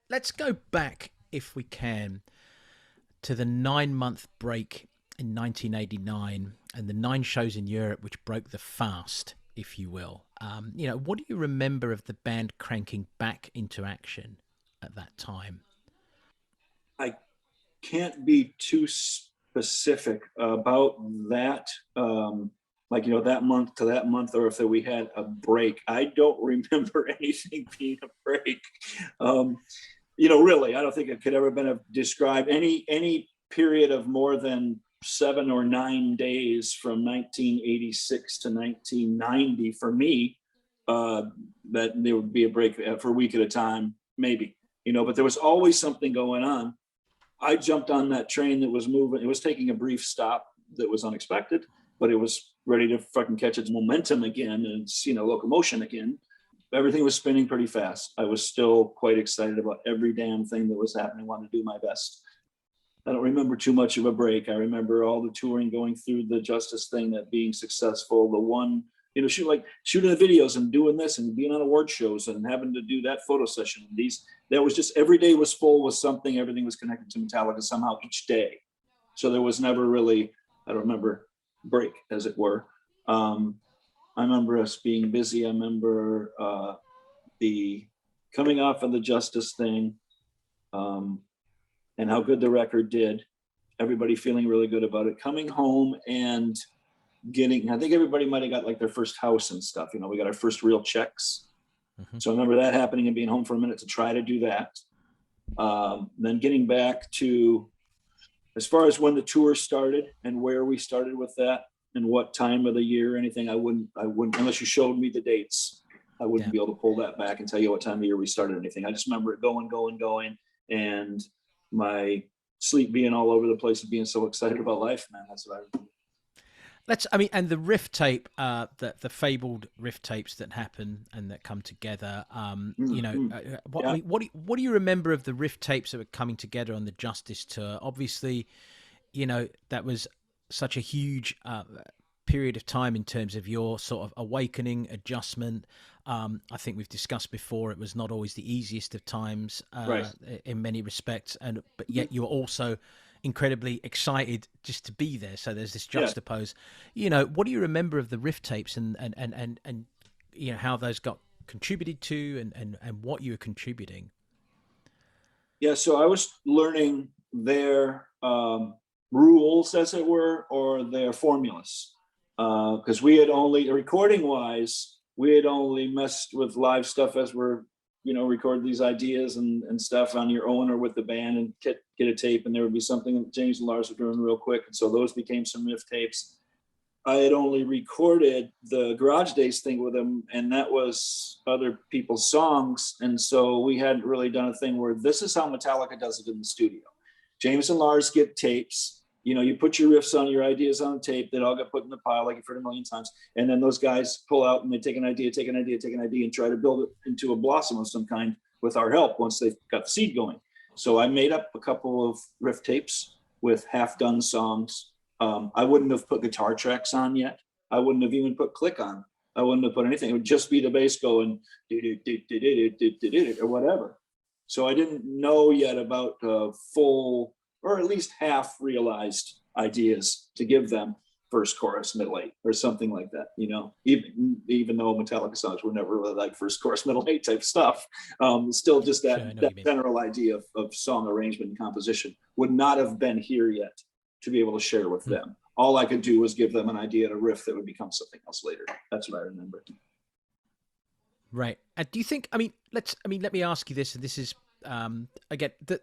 let's go back, if we can, to the 9-month break in 1989 and the 9 shows in Europe, which broke the fast, if you will. What do you remember of the band cranking back into action at that time? I can't be too specific about that. That month to that month, or if we had a break. I don't remember anything being a break. Really, I don't think it could ever been described any period of more than 7 or 9 days from 1986 to 1990 for me. That there would be a break for a week at a time, maybe. But there was always something going on. I jumped on that train that was moving. It was taking a brief stop that was unexpected, but it was ready to fucking catch its momentum again and its, locomotion again. Everything was spinning pretty fast. I was still quite excited about every damn thing that was happening. Wanted to do my best. I don't remember too much of a break. I remember all the touring, going through the Justice thing, that being successful. The one, shooting the videos and doing this and being on award shows and having to do that photo session. That was just, every day was full with something. Everything was connected to Metallica somehow each day. So there was never really, I don't remember, break, as it were. I remember us being busy. I remember the coming off of the Justice thing, and how good the record did. Everybody feeling really good about it. Coming home and I think everybody might have got like their first house and stuff. We got our first real checks. Mm-hmm. So I remember that happening and being home for a minute to try to do that. Then getting back to, as far as when the tour started and where we started with that and what time of the year or anything, I wouldn't, unless you showed me the dates, I wouldn't be able to pull that back and tell you what time of year we started anything. I just remember it going, and my sleep being all over the place and being so excited about life, man. That's what I remember. And the riff tape, the fabled riff tapes that happen and that come together. What do you remember of the riff tapes that were coming together on the Justice tour? Obviously, that was such a huge period of time in terms of your sort of awakening, adjustment. I think we've discussed before, it was not always the easiest of times, right, in many respects, but yet you were also incredibly excited just to be there. So there's this juxtapose. Yeah. What do you remember of the riff tapes and how those got contributed to and what you were contributing? Yeah, so I was learning their rules, as it were, or their formulas, because we had only, recording wise, we had only messed with live stuff as we're record these ideas and stuff on your own or with the band and get a tape, and there would be something that James and Lars were doing real quick, and so those became some riff tapes. I had only recorded the Garage Days thing with them, and that was other people's songs, and so we hadn't really done a thing where this is how Metallica does it in the studio. James and Lars get tapes. You put your riffs on, your ideas on tape, that all get put in the pile, like you've heard a million times. And then those guys pull out and they take an idea and try to build it into a blossom of some kind with our help once they've got the seed going. So I made up a couple of riff tapes with half-done songs. I wouldn't have put guitar tracks on yet. I wouldn't have even put click on. I wouldn't have put anything. It would just be the bass going or whatever. So I didn't know yet about full, or at least half realized ideas to give them first chorus, middle eight, or something like that. Even though Metallica songs were never really like first chorus, middle eight type stuff, still just that general idea of song arrangement and composition would not have been here yet to be able to share with them. All I could do was give them an idea and a riff that would become something else later. That's what I remember. Right. Do you think, let me ask you this, and this is, again, that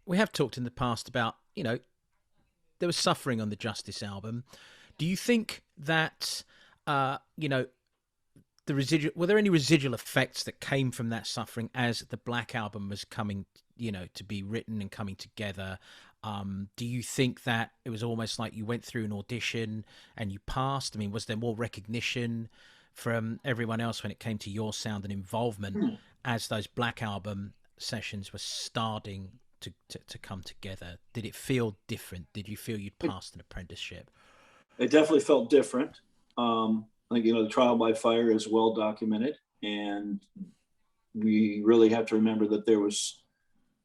we have talked in the past about, there was suffering on the Justice album. Do you think that, were there any residual effects that came from that suffering as the Black Album was coming, to be written and coming together? Do you think that it was almost like you went through an audition and you passed? Was there more recognition from everyone else when it came to your sound and involvement as those Black Album sessions were starting to come together? Did it feel different? Did you feel you'd passed an apprenticeship? It definitely felt different. I think, the trial by fire is well documented, and we really have to remember that there was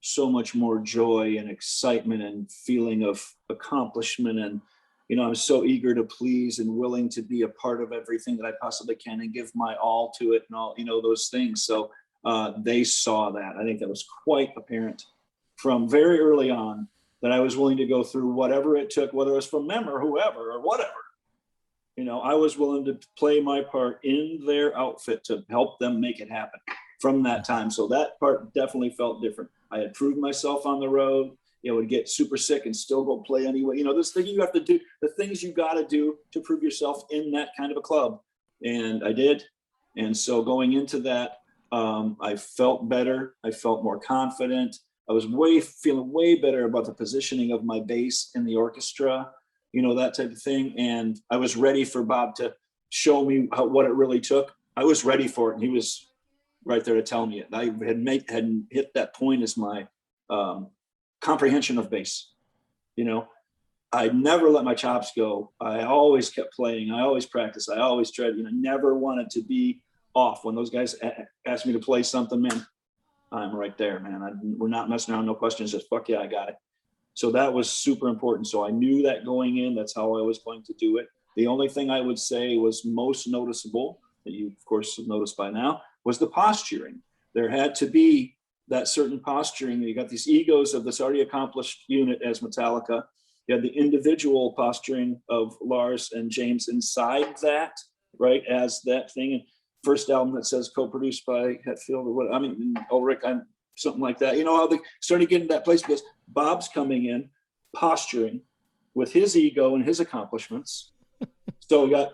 so much more joy and excitement and feeling of accomplishment. And, you know, I'm so eager to please and willing to be a part of everything that I possibly can and give my all to it and all, you know, those things. So they saw that. I think that was quite apparent from very early on, that I was willing to go through whatever it took, whether it was from them or whoever or whatever. You know, I was willing to play my part in their outfit to help them make it happen from that time. So that part definitely felt different. I had proved myself on the road. You know, would get super sick and still go play anyway. You know, this thing you have to do, the things you got to do to prove yourself in that kind of a club. And I did. And so going into that, I felt better. I felt more confident. I was feeling way better about the positioning of my bass in the orchestra, you know, that type of thing. And I was ready for Bob to show me what it really took. I was ready for it. And he was right there to tell me it. I hadn't hit that point as my comprehension of bass. You know, I never let my chops go. I always kept playing. I always practiced. I always tried, you know, never wanted to be off. When those guys asked me to play something, man, I'm right there, man. We're not messing around. No questions. Just fuck yeah, I got it. So that was super important. So I knew that going in, that's how I was going to do it. The only thing I would say was most noticeable, that you of course have noticed by now, was the posturing. There had to be that certain posturing. You got these egos of this already accomplished unit as Metallica. You had the individual posturing of Lars and James inside that, right, as that thing. And first album that says co-produced by Hetfield or what, I mean, Ulrich, something like that. You know how they started getting to that place because Bob's coming in, posturing with his ego and his accomplishments. So we got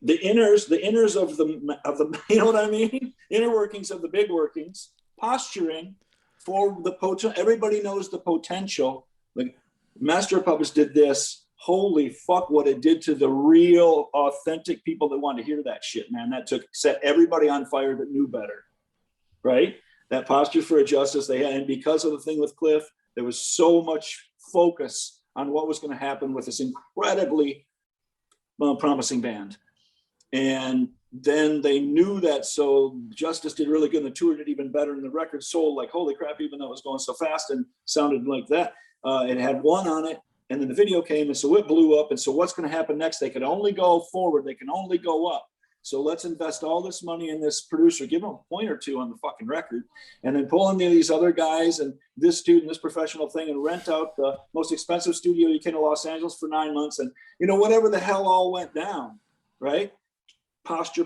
the inners of the, you know what I mean? Inner workings of the big workings, posturing for the potential. Everybody knows the potential. Like Master of Puppets did this. Holy fuck, what it did to the real authentic people that wanted to hear that shit, man. That set everybody on fire that knew better, right? That posture for a justice they had. And because of the thing with Cliff, there was so much focus on what was going to happen with this incredibly promising band. And then they knew that, so Justice did really good and the tour did even better and the record sold like holy crap, even though it was going so fast and sounded like that. It had one on it, and then the video came, and so it blew up. And so what's going to happen next? They could only go forward. They can only go up. So let's invest all this money in this producer, give him a point or two on the fucking record, and then pull in these other guys and this dude and this professional thing and rent out the most expensive studio you can in Los Angeles for 9 months. And, you know, whatever the hell all went down, right? Posture.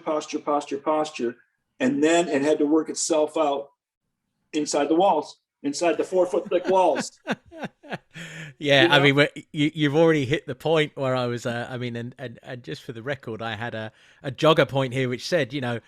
And then it had to work itself out inside the walls, inside the 4 foot thick walls. Yeah, you know? I mean, you've already hit the point where I was, I mean, and just for the record, I had a jogger point here which said, you know,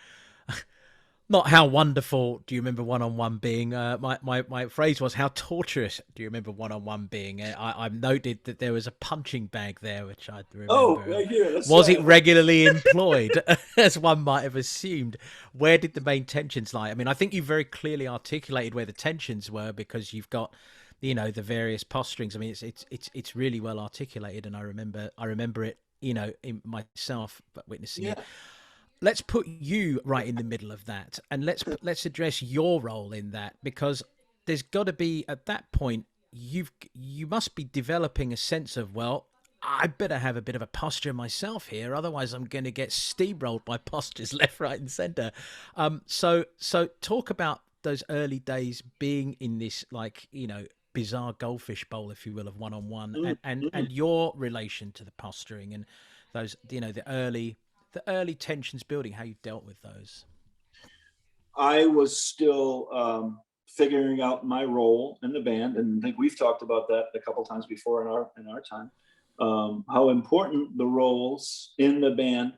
not how wonderful do you remember one-on-one being? My phrase was, how torturous do you remember one-on-one being? I noted that there was a punching bag there, which I remember. Oh, right here. Was it regularly employed, as one might have assumed? Where did the main tensions lie? I mean, I think you very clearly articulated where the tensions were because you've got, you know, the various posturings. I mean, it's really well articulated, and I remember it, you know, in myself witnessing it. Let's put you right in the middle of that, and let's address your role in that, because there's got to be, at that point, you must be developing a sense of, well, I better have a bit of a posture myself here, otherwise I'm going to get steamrolled by postures left, right, and centre. So talk about those early days being in this, like, you know, bizarre goldfish bowl, if you will, of one-on-one, and your relation to the posturing and those, you know, the early tensions building, how you dealt with those. I was still figuring out my role in the band, and I think we've talked about that a couple times before in our time. How important the roles in the band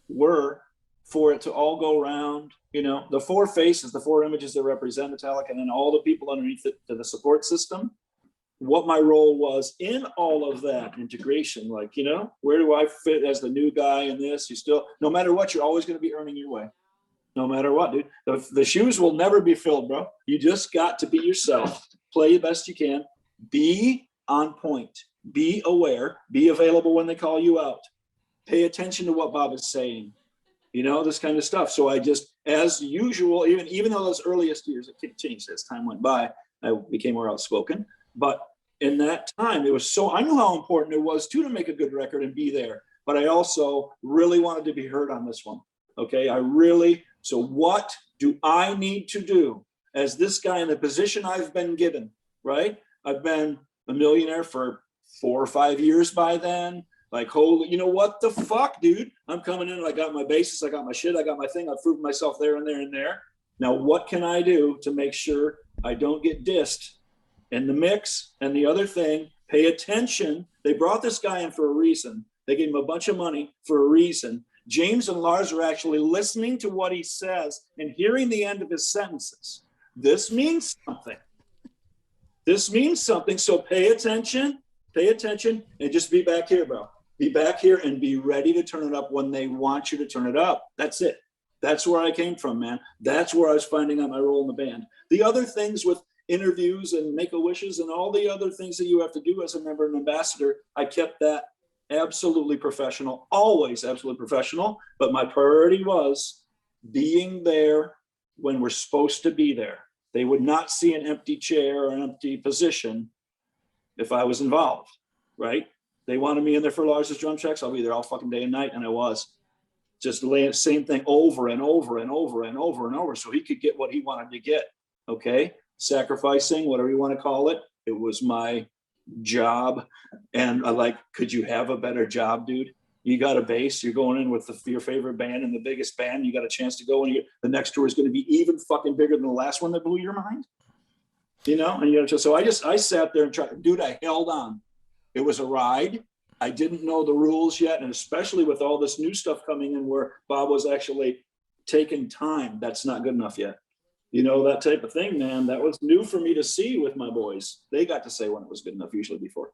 were for it to all go around. You know, the 4 faces, the 4 images that represent Metallica, and then all the people underneath it to the support system. What my role was in all of that integration, like, you know, where do I fit as the new guy in this? You still, no matter what, you're always going to be earning your way. No matter what, dude. The shoes will never be filled, bro. You just got to be yourself. Play the best you can. Be on point. Be aware. Be available when they call you out. Pay attention to what Bob is saying. You know, this kind of stuff. So I just, as usual, even though those earliest years, it changed as time went by, I became more outspoken. But in that time, it was so, I knew how important it was too to make a good record and be there. But I also really wanted to be heard on this one. Okay. So what do I need to do as this guy in the position I've been given, right? I've been a millionaire for 4 or 5 years by then. Like, holy, you know what the fuck, dude? I'm coming in and I got my basis, I got my shit, I got my thing, I've proven myself there and there and there. Now, what can I do to make sure I don't get dissed in the mix? And the other thing, pay attention. They brought this guy in for a reason. They gave him a bunch of money for a reason. James and Lars are actually listening to what he says and hearing the end of his sentences. This means something. This means something. So pay attention, and just be back here, bro. Be back here and be ready to turn it up when they want you to turn it up. That's it. That's where I came from, man. That's where I was finding out my role in the band. The other things with interviews and make-a-wishes and all the other things that you have to do as a member and ambassador, I kept that absolutely professional, always absolutely professional. But my priority was being there when we're supposed to be there. They would not see an empty chair or an empty position if I was involved, right? They wanted me in there for Lars's drum checks. I'll be there all fucking day and night. And I was just laying the same thing over and over and over and over and over so he could get what he wanted to get. Okay. Sacrificing, whatever you want to call it. It was my job. And I like, could you have a better job, dude? You got a bass, you're going in with your favorite band and the biggest band. You got a chance to go, and the next tour is going to be even fucking bigger than the last one that blew your mind. You know, and I sat there and tried, dude, I held on. It was a ride. I didn't know the rules yet. And especially with all this new stuff coming in where Bob was actually taking time, that's not good enough yet. You know, that type of thing, man, that was new for me to see with my boys. They got to say when it was good enough usually before.